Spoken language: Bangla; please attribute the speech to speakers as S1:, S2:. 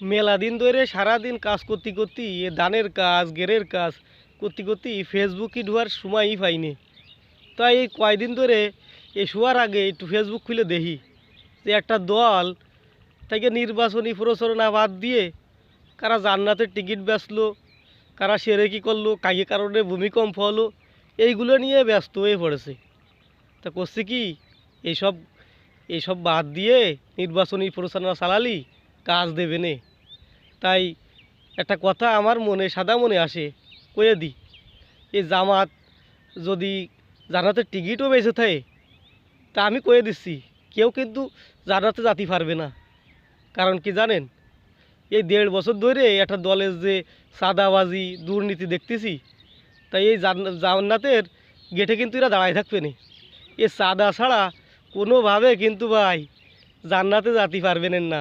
S1: মেলা দিন ধরে সারাদিন কাজ করতে করতে এ ধানের কাজ গেরের কাজ করতে করতে ফেসবুকে ঢোয়ার সময়ই পাইনি। তাই এই কয়দিন ধরে এই শোয়ার আগে একটু ফেসবুক খুলে দেখি যে একটা দল তাকে নির্বাচনী প্রচারণা বাদ দিয়ে কারা জান্নাতের টিকিট বেচলো, কারা সেরেকি করলো, কাকে কারণে ভূমিকম্প হলো, এইগুলো নিয়ে ব্যস্ত হয়ে পড়েছে। তা করছে কি, এইসব এইসব বাদ দিয়ে নির্বাচনী প্রচারণা চালালি কাজ দেবে নে। তাই একটা কথা আমার মনে সাদা মনে আসে, কয়ে দিই, এই জামাত যদি জান্নাতের টিকিটও বেঁচে থাকে, তা আমি কয়ে দিচ্ছি কেউ কিন্তু জান্নাতে যেতে পারবে না। কারণ কি জানেন, এই 1.5 বছর ধরে একটা দলের যে সাদাবাজি দুর্নীতি দেখতেছি, তাই এই জান্নাতের গেটে কিন্তু এরা দাঁড়ায় থাকবে না। এ সাদা ছাড়া কোনোভাবে কিন্তু ভাই জান্নাতে যেতে পারবেন না।